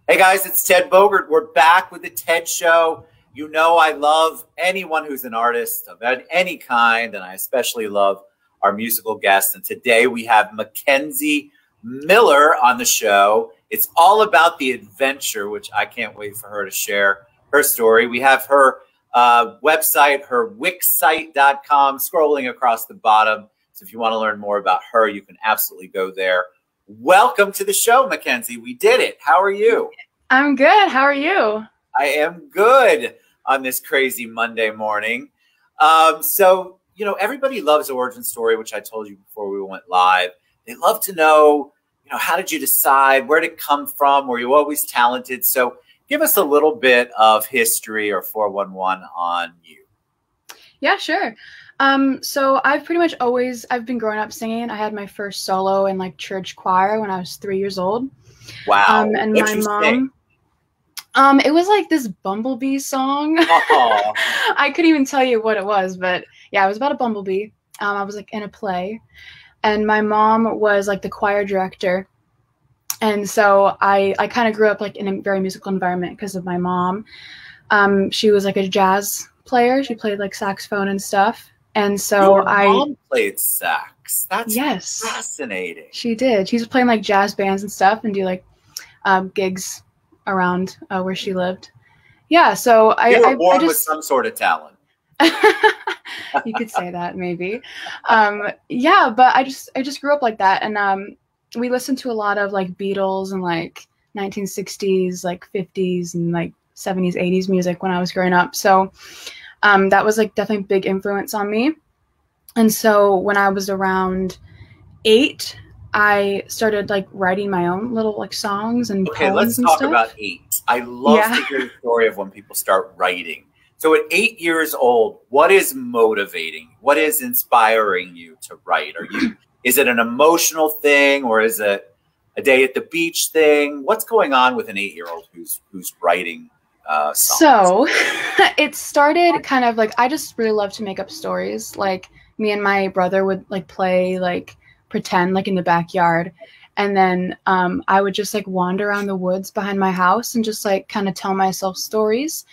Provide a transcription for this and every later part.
Hey guys, it's Ted Bogert. We're back with the Ted Show. You know I love anyone who's an artist of any kind, and I especially love our musical guests. And today we have Mackenzie Miller on the show. It's all about the adventure, which I can't wait for her to share her story. We have her website, her wixsite.com, scrolling across the bottom. So if you want to learn more about her, you can absolutely go there. Welcome to the show, Mackenzie. We did it. How are you? I'm good. How are you? I am good on this crazy Monday morning. So, you know, everybody loves origin story, which I told you before we went live. They love to know, you know, how did you decide? Where did it come from? Were you always talented? So give us a little bit of history or 411 on you. Yeah, sure. So I've been growing up singing. I had my first solo in like church choir when I was 3 years old. Wow. And my mom, it was like this bumblebee song. I couldn't even tell you what it was, but yeah, it was about a bumblebee. I was like in a play, and my mom was like the choir director. And so I kind of grew up like in a very musical environment because of my mom. She was like a jazz player. She played like saxophone and stuff. And so Your mom played sax. That's fascinating. She did. She was playing like jazz bands and stuff and do like gigs around where she lived. Yeah. So you were born with some sort of talent. You could say that maybe. Yeah, but I just grew up like that. And we listened to a lot of like Beatles and like 1960s, like 50s and like 70s, 80s music when I was growing up. So that was like definitely a big influence on me. And so when I was around 8, I started like writing my own little like songs and poems. Okay, let's talk about 8. I love to hear the story of when people start writing. So at 8 years old, what is motivating? What is inspiring you to write? Is it an emotional thing, or is it a day at the beach thing? What's going on with an 8-year-old who's writing songs? So it started kind of like, I just really love to make up stories. Like me and my brother would like play, like pretend like in the backyard. And then I would just like wander around the woods behind my house and just like kind of tell myself stories.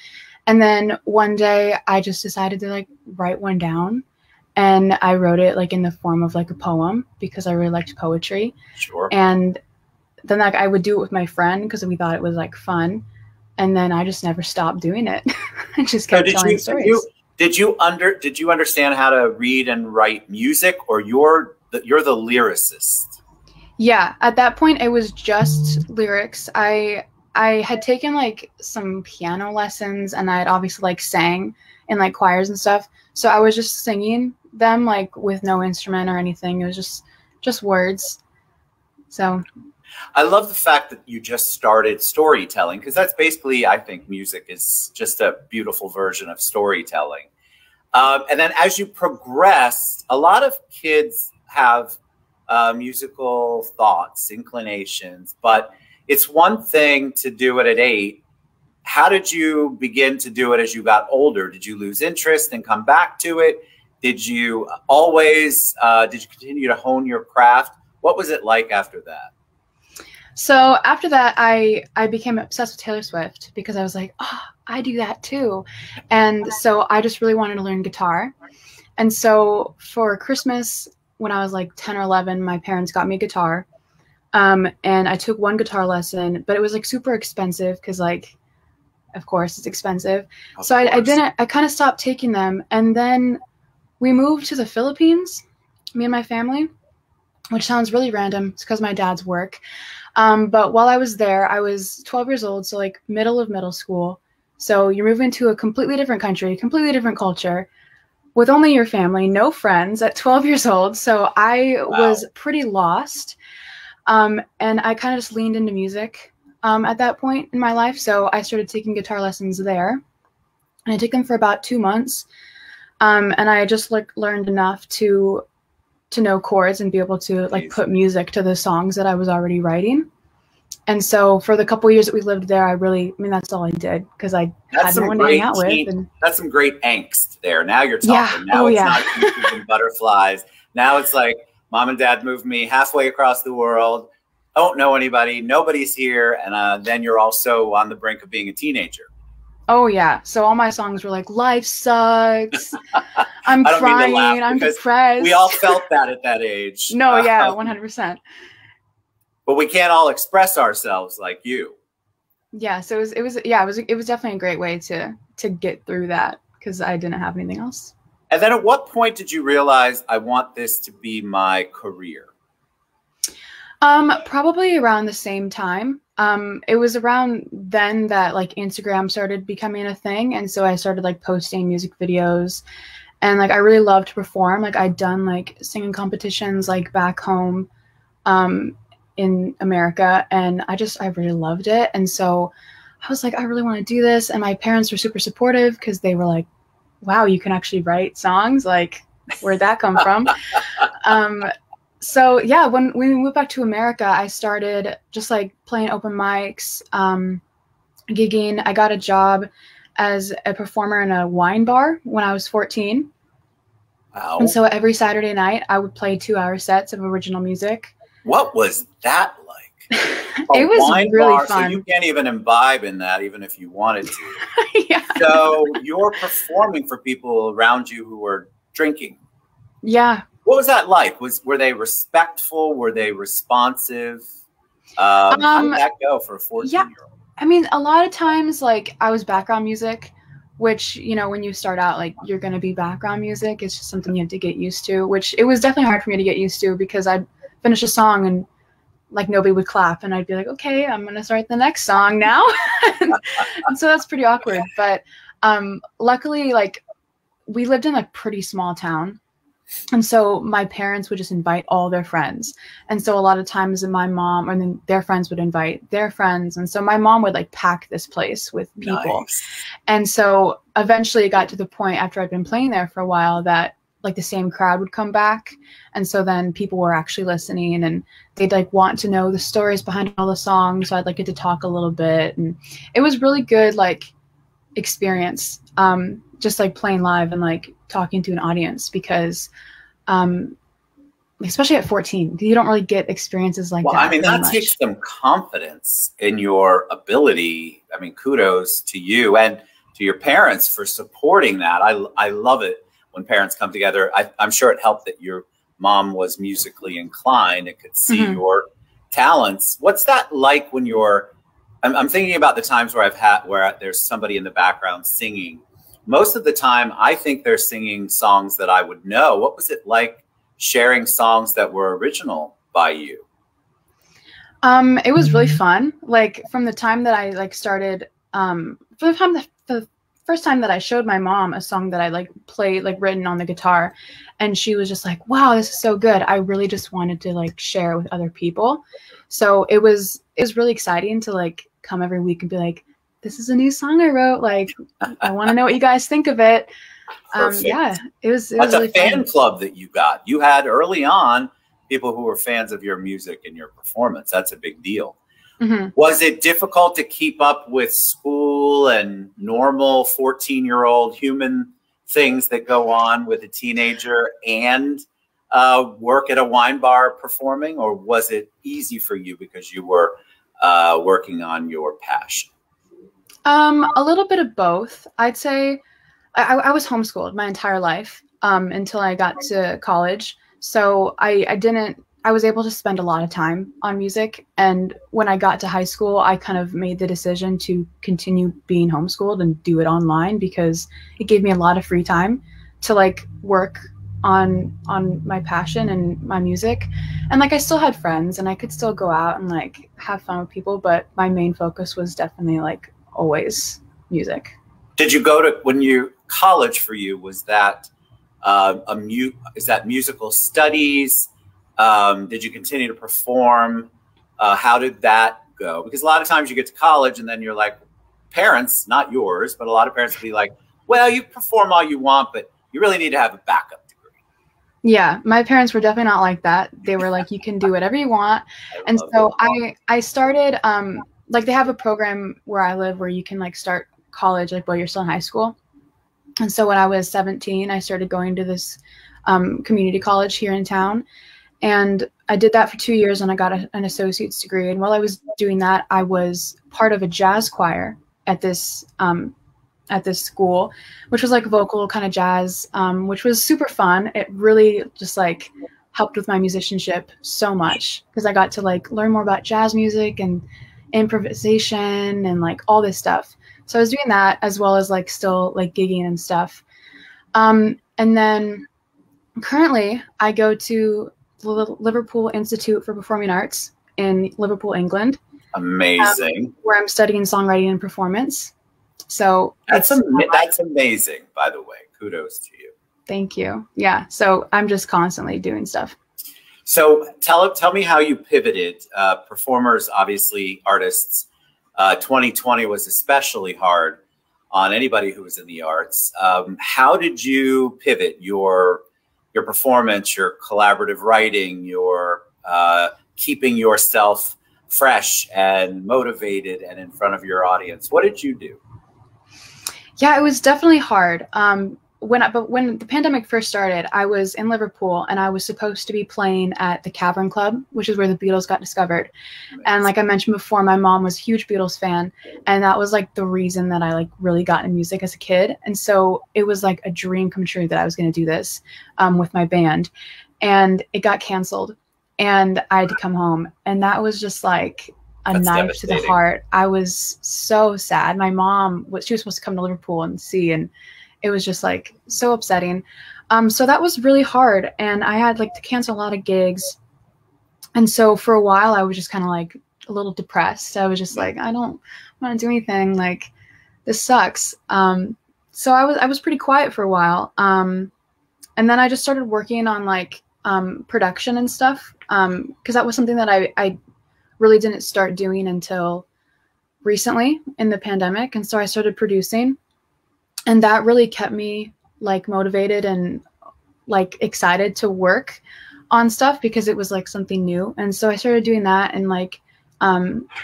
And then one day I just decided to like write one down, and I wrote it like in the form of like a poem because I really liked poetry. Sure. And then like I would do it with my friend because we thought it was like fun. And then I just never stopped doing it. I just kept telling stories. Did you understand how to read and write music, or you're the lyricist? Yeah, at that point it was just lyrics. I had taken like some piano lessons, and I had obviously like sang in like choirs and stuff. So I was just singing them like with no instrument or anything. It was just words. So I love the fact that you just started storytelling, because that's basically, I think music is just a beautiful version of storytelling. And then as you progress, a lot of kids have musical thoughts, inclinations, but it's one thing to do it at 8. How did you begin to do it as you got older? Did you lose interest and come back to it? Did you continue to hone your craft? What was it like after that? So after that, I became obsessed with Taylor Swift because I was like, oh, I do that too. And so I just really wanted to learn guitar. And so for Christmas, when I was like 10 or 11, my parents got me a guitar. And I took one guitar lesson, but it was like super expensive because like, of course it's expensive. So I kind of stopped taking them. And then we moved to the Philippines, me and my family, which sounds really random. It's because my dad's work. But while I was there, I was 12 years old. So like middle of middle school. So you're moving to a completely different country, completely different culture with only your family, no friends at 12 years old. So I was pretty lost. And I kind of just leaned into music at that point in my life. So I started taking guitar lessons there, and I took them for about 2 months. And I just like learned enough to know chords and be able to like put music to the songs that I was already writing. And so for the couple of years that we lived there, that's all I did because I had no one to hang out with. And that's some great angst there. Now you're talking. Now it's not bees and butterflies. Now it's like, mom and dad moved me halfway across the world. don't know anybody, nobody's here, and then you're also on the brink of being a teenager. Oh yeah. So all my songs were like, life sucks. I'm crying. I'm depressed. We all felt that at that age. No, yeah, 100%. But we can't all express ourselves like you. Yeah. So it was definitely a great way to get through that because I didn't have anything else. And then at what point did you realize I want this to be my career? Probably around the same time. It was around then that like Instagram started becoming a thing. And so I started like posting music videos and like I really loved to perform. Like I'd done like singing competitions like back home in America and I really loved it. And so I was like, I really want to do this. And my parents were super supportive because they were like, wow, you can actually write songs. Like where'd that come from? So yeah, when we moved back to America, I started just like playing open mics, gigging. I got a job as a performer in a wine bar when I was 14. Wow. And so every Saturday night I would play 2-hour sets of original music. What was that like? It was really fun. So you can't even imbibe in that, even if you wanted to. Yeah. So you're performing for people around you who are drinking. Yeah. What was that like? Were they respectful? Were they responsive? How did that go for a 14-year-old? I mean, a lot of times, like, I was background music, which, you know, when you start out, like, you're going to be background music. It's just something you have to get used to, which it was definitely hard for me to get used to because I'd finish a song and, like, nobody would clap. And I'd be like, okay, I'm going to start the next song now. And so that's pretty awkward. But luckily, like, we lived in a pretty small town. And so my parents would just invite all their friends. And so a lot of times my mom and then their friends would invite their friends. And so my mom would like pack this place with people. Nice. And so eventually it got to the point after I'd been playing there for a while that like the same crowd would come back. And so then people were actually listening and they'd like want to know the stories behind all the songs. So I'd like get to talk a little bit. And it was really good, like experience, just like playing live and like talking to an audience because especially at 14, you don't really get experiences like that. Well, I mean, that takes some confidence in your ability. I mean, kudos to you and to your parents for supporting that. I love it when parents come together. I'm sure it helped that your mom was musically inclined and could see your talents. What's that like when I'm thinking about the times where there's somebody in the background singing. Most of the time, I think they're singing songs that I would know. What was it like sharing songs that were original by you? It was really fun. Like from the time that I like started, for the first time that I showed my mom a song that I like played, like written on the guitar, and she was just like, "Wow, this is so good." I really just wanted to like share with other people. So it was really exciting to like come every week and be like, this is a new song I wrote. Like, I want to know what you guys think of it. Yeah, it was That's really a fan fun. club that you got. You had early on people who were fans of your music and your performance. That's a big deal. Was it difficult to keep up with school and normal 14-year-old human things that go on with a teenager and work at a wine bar performing? Or was it easy for you because you were working on your passion? A little bit of both. I'd say I was homeschooled my entire life until I got to college. So I was able to spend a lot of time on music. And when I got to high school, I kind of made the decision to continue being homeschooled and do it online because it gave me a lot of free time to like work on my passion and my music. And like I still had friends and I could still go out and like have fun with people, but my main focus was definitely like always music. Did you go to, when you college for you, was that is that musical studies? Did you continue to perform? How did that go? Because a lot of times you get to college and then you're like, parents, not yours, but a lot of parents will be like, well, you perform all you want, but you really need to have a backup degree. Yeah, my parents were definitely not like that. They were like, you can do whatever you want. And so I started, like they have a program where I live where you can like start college, like while you're still in high school. And so when I was 17, I started going to this community college here in town. And I did that for 2 years and I got an associate's degree. And while I was doing that, I was part of a jazz choir at this school, which was like vocal kind of jazz, which was super fun. It really just like helped with my musicianship so much because I got to like learn more about jazz music and improvisation and like all this stuff. So I was doing that as well as like still like gigging and stuff. And then currently I go to the Liverpool Institute for Performing Arts in Liverpool, England. Amazing. Where I'm studying songwriting and performance. So that's amazing, by the way. Kudos to you. Thank you. Yeah. So I'm just constantly doing stuff. So tell me how you pivoted. Performers, obviously artists. 2020 was especially hard on anybody who was in the arts. How did you pivot your performance, your collaborative writing, your keeping yourself fresh and motivated and in front of your audience? What did you do? Yeah, it was definitely hard. But when the pandemic first started, I was in Liverpool and I was supposed to be playing at the Cavern Club, which is where the Beatles got discovered. Amazing. And like I mentioned before, my mom was a huge Beatles fan. And that was like the reason that I like really got into music as a kid. And so it was like a dream come true that I was going to do this with my band. And it got canceled and I had to come home. And that was just like a knife to the heart. I was so sad. My mom, she was supposed to come to Liverpool and see, and it was just like so upsetting. So that was really hard. And I had like to cancel a lot of gigs. And so for a while I was just kind of like a little depressed. I was just like, I don't want to do anything. Like this sucks. So I was pretty quiet for a while. And then I just started working on like production and stuff. Cause that was something that I really didn't start doing until recently in the pandemic. And so I started producing. And that really kept me like motivated and like excited to work on stuff because it was like something new. And so I started doing that and like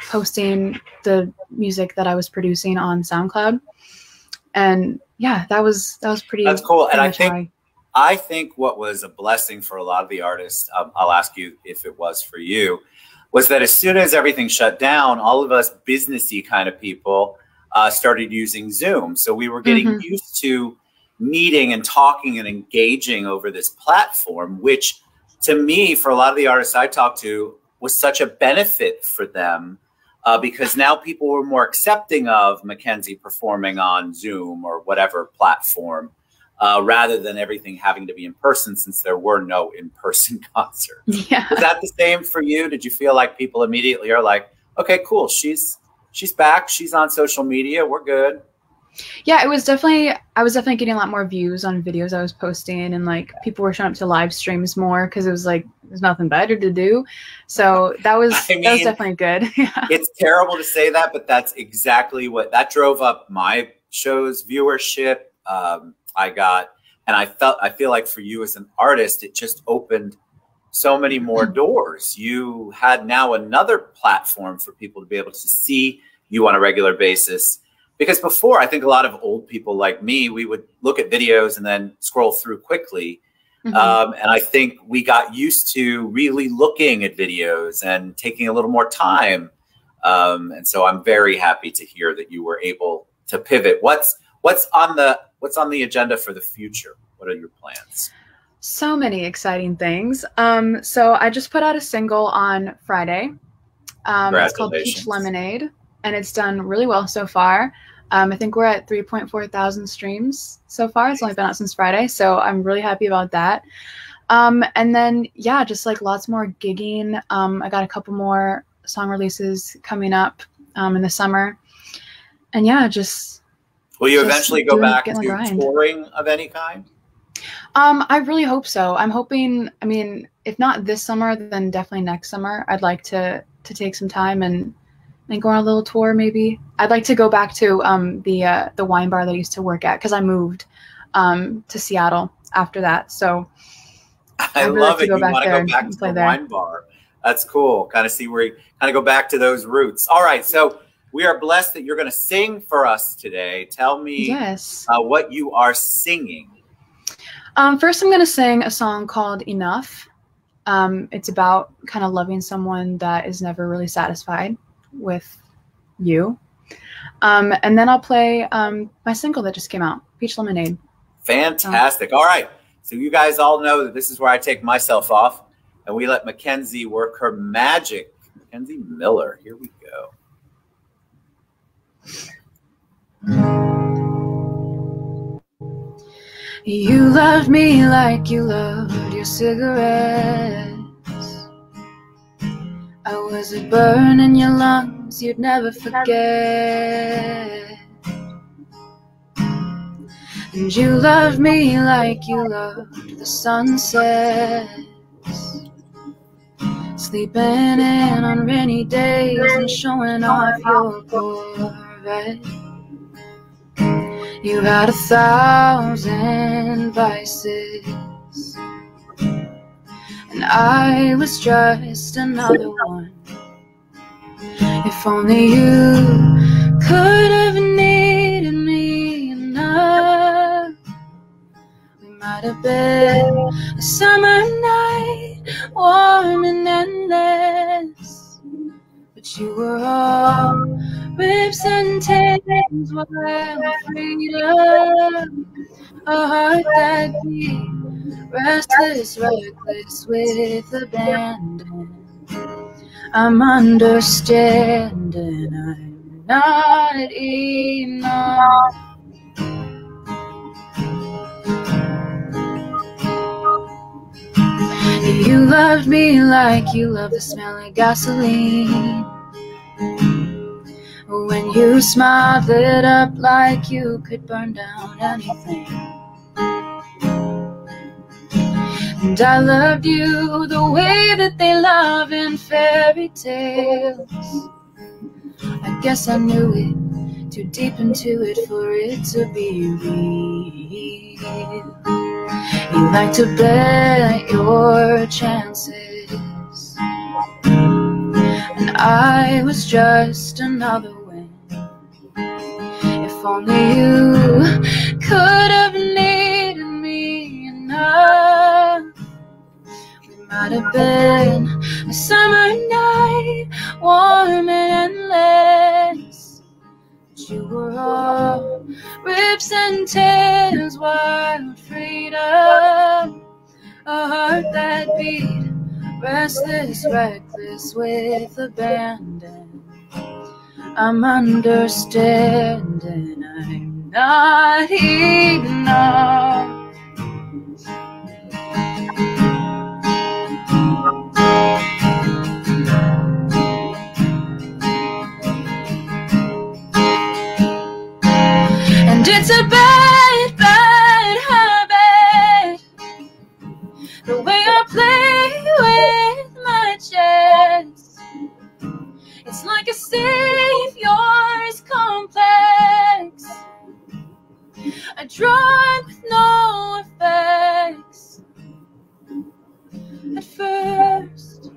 posting the music that I was producing on SoundCloud. And yeah, that was pretty. That's cool. And I think what was a blessing for a lot of the artists, I'll ask you if it was for you, was that as soon as everything shut down, all of us businessy kind of people started using Zoom. So we were getting used to meeting and talking and engaging over this platform, which to me, for a lot of the artists I talked to, was such a benefit for them because now people were more accepting of Mackenzie performing on Zoom or whatever platform rather than everything having to be in person since there were no in-person concerts. Yeah. Was that the same for you? Did you feel like people immediately are like, okay, cool, she's back. She's on social media. We're good. Yeah, I was definitely getting a lot more views on videos I was posting, and like people were showing up to live streams more because it was like there's nothing better to do. So that was definitely good. Yeah. It's terrible to say that, but that's exactly what that drove up my show's viewership. I feel like for you as an artist, it just opened so many more doors. You had now another platform for people to be able to see you on a regular basis. Because before, I think a lot of old people like me, we would look at videos and then scroll through quickly. And I think we got used to really looking at videos and taking a little more time. And so I'm very happy to hear that you were able to pivot. What's on the agenda for the future? What are your plans? So many exciting things. So I just put out a single on Friday. It's called Peach Lemonade, and it's done really well so far. I think we're at 3.4 thousand streams so far. It's only been out since Friday, so I'm really happy about that. And then, yeah, just like lots more gigging. I got a couple more song releases coming up in the summer. And yeah, just... Will you eventually go back to touring of any kind? I really hope so. I'm hoping, I mean, if not this summer, then definitely next summer. I'd like to take some time and go on a little tour maybe. I'd like to go back to the wine bar that I used to work at because I moved to Seattle after that. So I really love it. You want to go back to the wine bar. That's cool. Kind of see where you kind of go back to those roots. All right. So we are blessed that you're going to sing for us today. Tell me what you are singing. First, I'm going to sing a song called Enough. It's about kind of loving someone that is never really satisfied with you. And then I'll play my single that just came out, Peach Lemonade. Fantastic. All right. So you guys all know that this is where I take myself off and we let Mackenzie work her magic. Mackenzie Miller. Here we go. You loved me like you loved your cigarettes. I was a burn in your lungs you'd never forget. And you loved me like you loved the sunsets, sleeping in on rainy days and showing off your Corvette. You had 1,000 vices, and I was just another one. If only you could have needed me enough, we might have been a summer night, warm and endless. But you were all ribs and tears, wild freedom, a heart that beat, restless, reckless, with abandon. I'm understanding I'm not enough. You loved me like you love the smell of gasoline. When you smiled, lit up like you could burn down anything. And I loved you the way that they love in fairy tales. I guess I knew it too deep into it for it to be real. You like to bet your chances, and I was just another one. If only you could have needed me enough, we might have been a summer night, warm and endless. But you were all ribs and tears, wild freedom, a heart that beat, restless, reckless, with abandon. I'm understanding I'm not enough. And it's a bad, bad habit, the way I play with my chest. It's like a savior's complex, a drug with no effects. At first,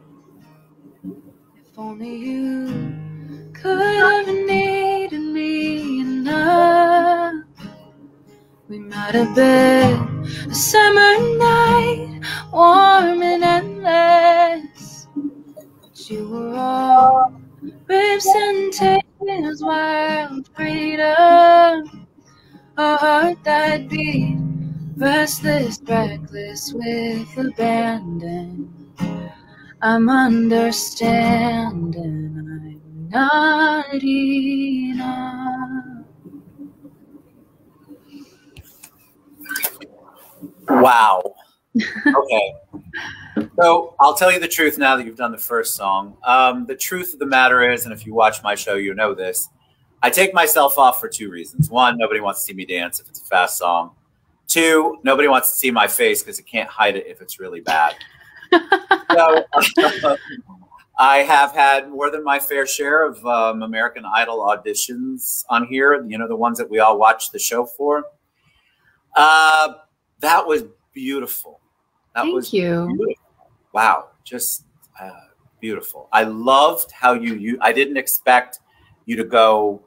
if only you could have needed me enough, we might have been a summer night, warm and endless. But you were all ribs and tears, wild freedom, a heart that beat, restless, reckless, with abandon. I'm understanding I'm not enough. Wow. Okay. So I'll tell you the truth now that you've done the first song. The truth of the matter is, and if you watch my show, you know this, I take myself off for two reasons. One, nobody wants to see me dance if it's a fast song. Two, nobody wants to see my face because it can't hide it if it's really bad. So I have had more than my fair share of American Idol auditions on here, you know, the ones that we all watch the show for. That was beautiful. Thank you. Beautiful. Wow, just beautiful. I loved how I didn't expect you to go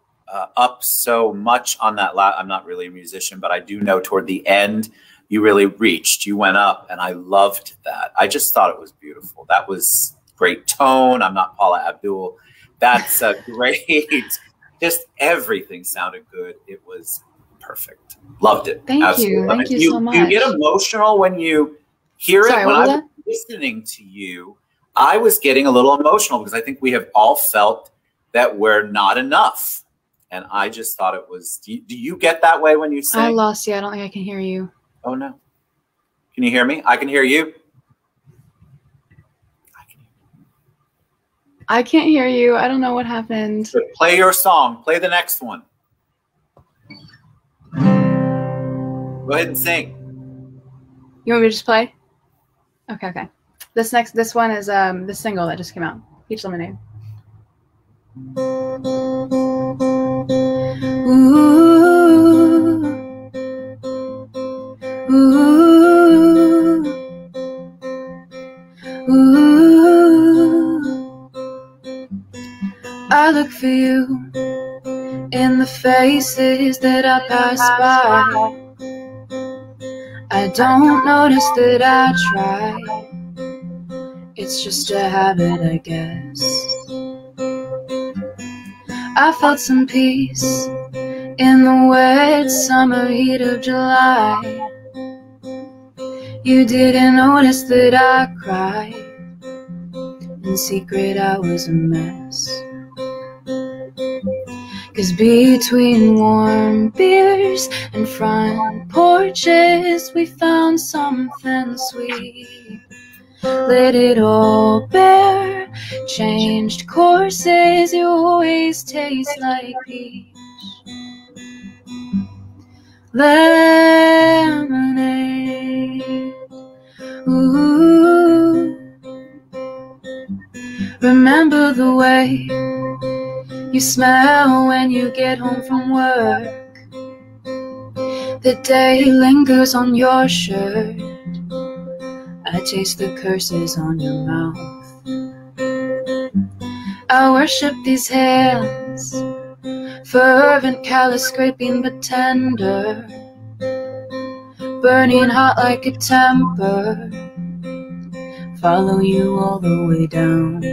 up so much on that. I'm not really a musician, but I do know toward the end you really reached. You went up, and I loved that. I just thought it was beautiful. That was great tone. I'm not Paula Abdul. That's great. Just everything sounded good. It was perfect. Loved it. Thank Absolutely. you. Thank you so much. You get emotional when you hear it. Sorry, when what was I was listening to you, I was getting a little emotional because I think we have all felt that we're not enough. And I just thought it was, do you get that way when you sing? I lost you. I don't think I can hear you. Oh, no. Can you hear me? I can hear you. I can't hear you. I don't know what happened. Play your song. Play the next one. Go ahead and sing. You want me to just play? Okay, okay. This one is the single that just came out. Peach Lemonade. Ooh. Ooh. Ooh. I look for you in the faces that I pass by. I don't notice that I try. It's just a habit, I guess. I felt some peace in the wet summer heat of July. You didn't notice that I cried. In secret I was a mess. 'Cause between warm beers and front porches we found something sweet. Let it all bear, changed courses, you always taste like peach lemonade. Ooh. Remember the way you smell when you get home from work. The day lingers on your shirt. I taste the curses on your mouth. I worship these hands, fervent, callous, scraping but tender, burning hot like a temper. Follow you all the way down.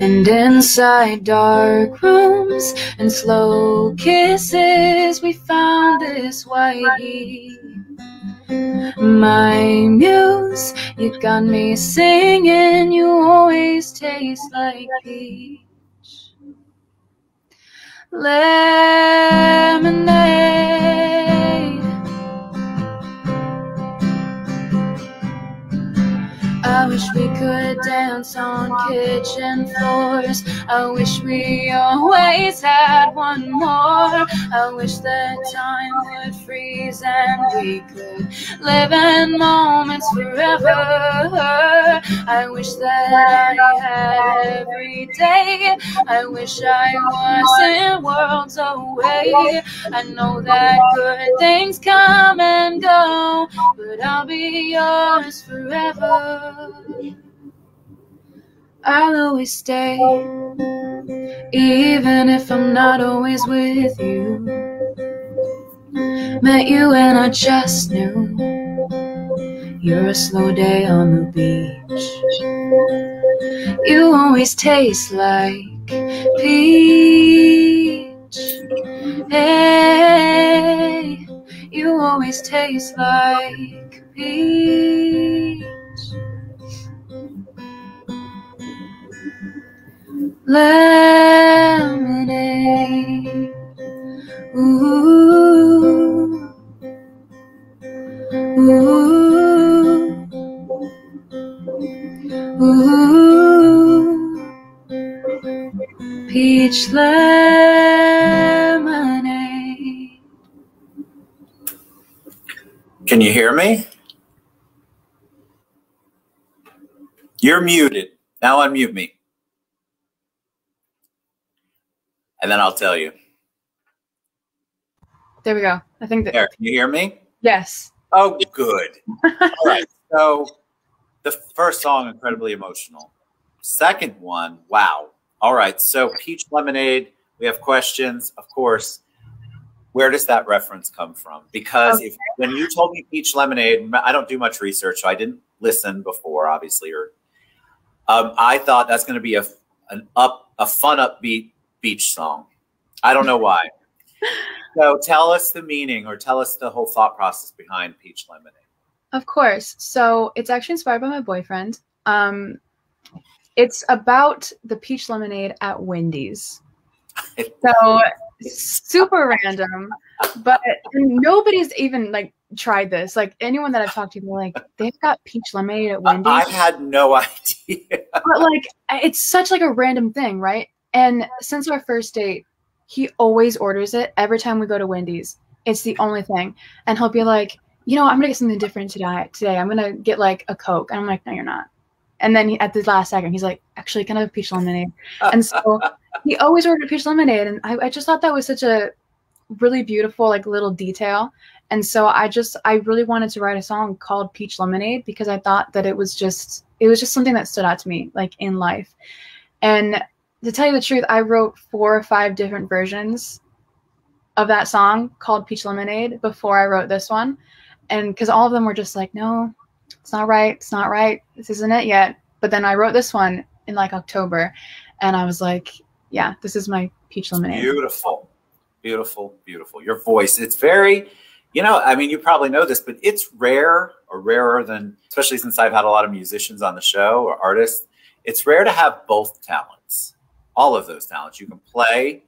And inside dark rooms and slow kisses we found this white heat. My muse, you got me singing, you always taste like peach lemonade. I wish we could dance on kitchen floors. I wish we always had one more. I wish that time would freeze and we could live in moments forever. I wish that I had every day. I wish I wasn't worlds away. I know that good things come and go, but I'll be yours forever. I'll always stay, even if I'm not always with you. Met you and I just knew you're a slow day on the beach. You always taste like peach. Hey, you always taste like peach. Lemonade. Ooh. Ooh. Ooh. Peach lemonade. Can you hear me? You're muted. Now unmute me. And then I'll tell you. There we go. I think that. There, can you hear me? Yes. Oh, good. All right. So the first song, incredibly emotional. Second one, wow. All right. So Peach Lemonade, we have questions, of course. Where does that reference come from? Because when you told me Peach Lemonade, I don't do much research, so I didn't listen before, obviously. Or I thought that's going to be a fun, upbeat beach song. I don't know why. So tell us the meaning, or tell us the whole thought process behind Peach Lemonade. Of course. So it's actually inspired by my boyfriend. It's about the peach lemonade at Wendy's. So super random, but nobody's even like tried this. Like anyone that I've talked to, they're like, they've got peach lemonade at Wendy's. I had no idea. But like, it's such like a random thing, right? And since our first date, he always orders it every time we go to Wendy's. It's the only thing. And he'll be like, you know, I'm gonna get something different today. I'm gonna get like a Coke. And I'm like, no, you're not. And then at the last second, he's like, actually, can I have a peach lemonade? And so he always ordered peach lemonade. And I just thought that was such a really beautiful, like little detail. And so I really wanted to write a song called Peach Lemonade because I thought that it was just something that stood out to me, like in life. And to tell you the truth, I wrote 4 or 5 different versions of that song called Peach Lemonade before I wrote this one. And because all of them were just like, no, it's not right. It's not right. This isn't it yet. But then I wrote this one in like October, and I was like, yeah, this is my Peach Lemonade. Beautiful, beautiful, beautiful. Your voice, it's very, you know, I mean, you probably know this, but it's rare, or rarer than, especially since I've had a lot of musicians on the show or artists, it's rare to have both talents, all of those talents. You can play,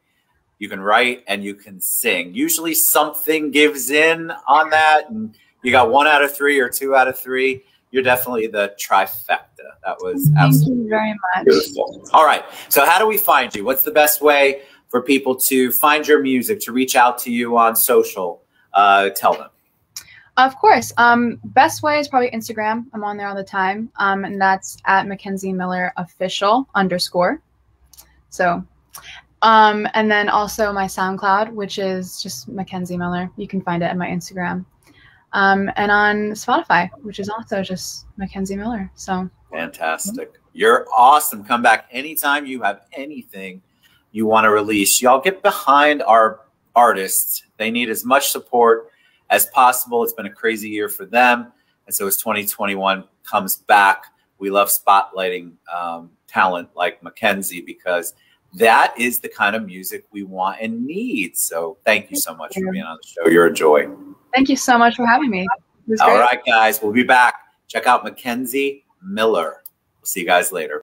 you can write, and you can sing. Usually something gives in on that, and you got 1 out of 3 or 2 out of 3. You're definitely the trifecta. That was absolutely Thank you very much. Beautiful. All right. So how do we find you? What's the best way for people to find your music, to reach out to you on social? Tell them. Of course. Best way is probably Instagram. I'm on there all the time. And that's at Mackenzie Miller official _ So, and then also my SoundCloud, which is just Mackenzie Miller. You can find it at my Instagram. And on Spotify, which is also just Mackenzie Miller. So fantastic. You're awesome. Come back anytime you have anything you want to release. Y'all get behind our artists. They need as much support as possible. It's been a crazy year for them. And so as 2021 comes back, we love spotlighting talent like Mackenzie, because that is the kind of music we want and need. So thank you so much for being on the show. You're a joy. Thank you so much for having me. All right, guys, we'll be back. Check out Mackenzie Miller. We'll see you guys later.